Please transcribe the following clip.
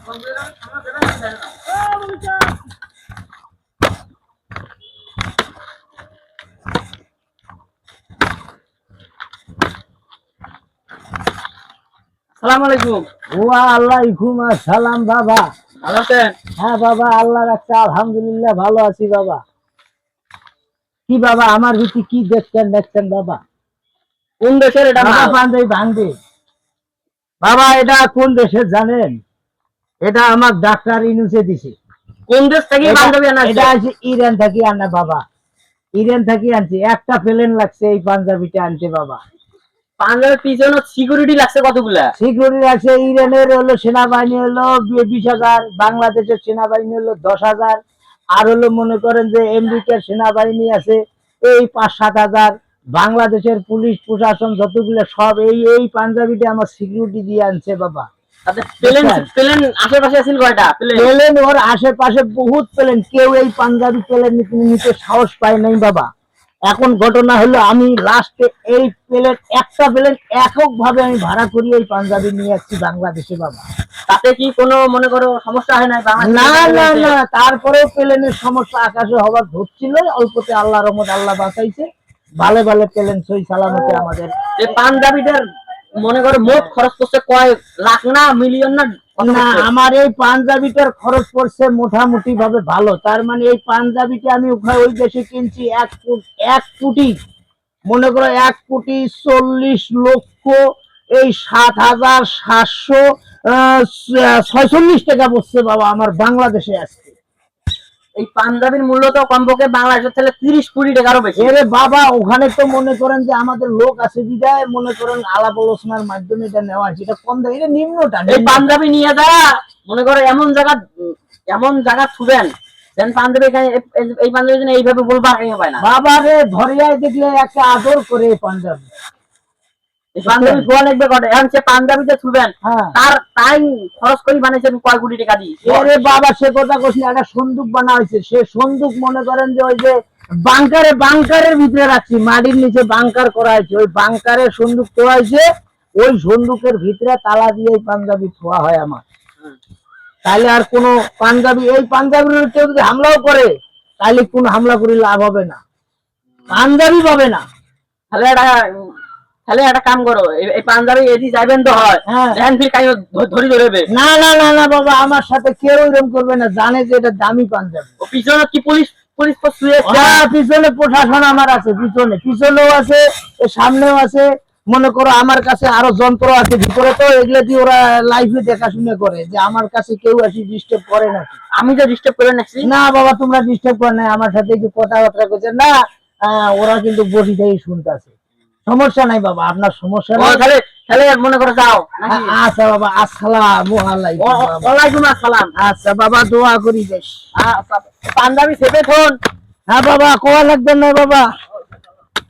সালাম আলাইকুম। ওয়ালাইকুম আসসালাম বাবা। ভালো আছেন? হ্যাঁ বাবা, আল্লাহ রাখছে, আলহামদুলিল্লাহ ভালো আছি বাবা। কি বাবা আমার ভিতরে কি দেখছেন বাবা? কোন দেশের এটা বাবা মাল? পাঞ্জাবি ভাঙবে বাবা। এটা কোন দেশের জানেন? এটা আমার ডাক্তার ইনুসে দিছে। কোন দেশ থেকে পাঞ্জাবি আনা এটা আছে ইরান থেকে আনা বাবা। ইরান থেকে আনছি। একটা প্লেন লাগছে এই পাঞ্জাবিটা আনতে বাবা। পাঞ্জাবের পিছনে সিকিউরিটি লাগছে কতগুলা? সিকিউরিটি আছে। ইরানের হলো সেনাবাহিনী হলো 20,000, বাংলাদেশের সেনাবাহিনী হলো 10,000, আর হলো মনে করেন যে আমেরিকার সেনাবাহিনী আছে এই 5-7,000, বাংলাদেশের পুলিশ প্রশাসন যতগুলো সব এই পাঞ্জাবিটা আমার সিকিউরিটি দিয়ে আনছে বাবা। প্লেন আশেপাশে আছে কয়টা প্লেন? ওর আশেপাশে বহুত প্লেন, কেউ এই পাঞ্জাবি প্লেন নিতে সাহস পায় নাই বাবা। এখন ঘটনা হলো আমি লাস্টে এই প্লেন, একটা প্লেন একক ভাবে আমি ভাড়া করি এই পাঞ্জাবি নিয়ে আসছি বাংলাদেশে বাবা। তাতে কি কোনো মনে করো সমস্যা হয় না? না না না, তারপরেও প্লেনের সমস্যা আকাশে হবার ধরছিল, অল্পতে আল্লাহর রহমত, আল্লাহ বাঁচাইছে। ভালো ভালো প্লেন সই সালামতে আমাদের। এই পাঞ্জাবিটার মনে করো মোট খরচ পড়ছে কয় লাখ না মিলিয়ন না? না, আমার এই পাঞ্জাবিটার খরচ পড়ছে মোটামুটি ভাবে ভালো। তার মানে এই পাঞ্জাবিটা আমি ওই দেশে কিনছি 1 কোটি, মনে করো 1,40,00,000 এই 7,746 টাকা পড়ছে বাবা আমার বাংলাদেশে আসছে। এই পাঞ্জাবির মূল্য তো কমপক্ষে বাংলাদেশের থেকে 30 কোটি টাকারও বেশি। এরে বাবা, ওখানে তো মনে করেন যে আমাদের লোক আছে বিদায় মনে করেন আলাপ আলোচনার মাধ্যমে এটা নেওয়া, যেটা কম দেয়, এটা নিম্নটা। এই পাঞ্জাবি নিয়ে যা মনে করো এমন জায়গা ছুবেন যেন পাঞ্জাবি এই পাঞ্জাবি যেন এইভাবে বলবার পায় না। বাবা রে, ধরিয়ায় দেখলে একটা আদর করে পাঞ্জাবি। পাঞ্জাবি ছোঁয়া লাগবে কটা? এখন সে পাঞ্জাবিতে ছুবেন তাই খরচ করি বানাইছেন কয় কোটি টাকা দিয়ে। আরে বাবা, সে কথা কইছি, একটা সন্দুক বানা হয়েছে। সে সন্দুক মনে করেন যে ওই যে বাংকারের ভিতরে রাখছি, মাটির নিচে বাংকার করা হয়েছে, ওই বাংকারের সন্দুক থোয়া হয়েছে। ওই সন্দুকের ভিতরে তালা দিয়ে পাঞ্জাবি থোয়া হয় আমার। তাহলে আর কোনো পাঞ্জাবি, এই পাঞ্জাবির কেউ যদি হামলাও করে তাহলে কোন হামলা করে লাভ হবে না, পাঞ্জাবি পাবে না। তাহলে একটা কাম করো, এই পাঞ্জাবি এদি যাইবেন তো হয় ধরবে না না না না বাবা, আমার সাথে কেউ এরকম করবে না, জানে যে এটা দামি পাঞ্জাবি। পিছনে কি পুলিশ পিছনে প্রশাসন আমার আছে, পিছনেও আছে, সামনেও আছে। মনে করো আমার কাছে আরো যন্ত্র আছে ভিতরে, তো এগুলো দিয়ে ওরা লাইভে দেখাশোনা করে যে আমার কাছে কেউ আসি ডিস্টার্ব করে নাকি। আমি তো ডিস্টার্ব করে নাকি? না বাবা, তোমরা ডিস্টার্ব করে না, আমার সাথে একটু কথাবার্তা করছে না, ওরা কিন্তু বসি থেকে শুনতেছে। সমস্যা নাই বাবা, আপনার সমস্যা নাই। তাহলে মনে করে যাও। আচ্ছা বাবা, আসসালামু আলাইকুম। ওয়ালাইকুম আসসালাম। আচ্ছা বাবা, দোয়া করি বেশ। পাঞ্জাবি সেবে ফোন। হ্যাঁ বাবা, কোয়া লাগবে না বাবা।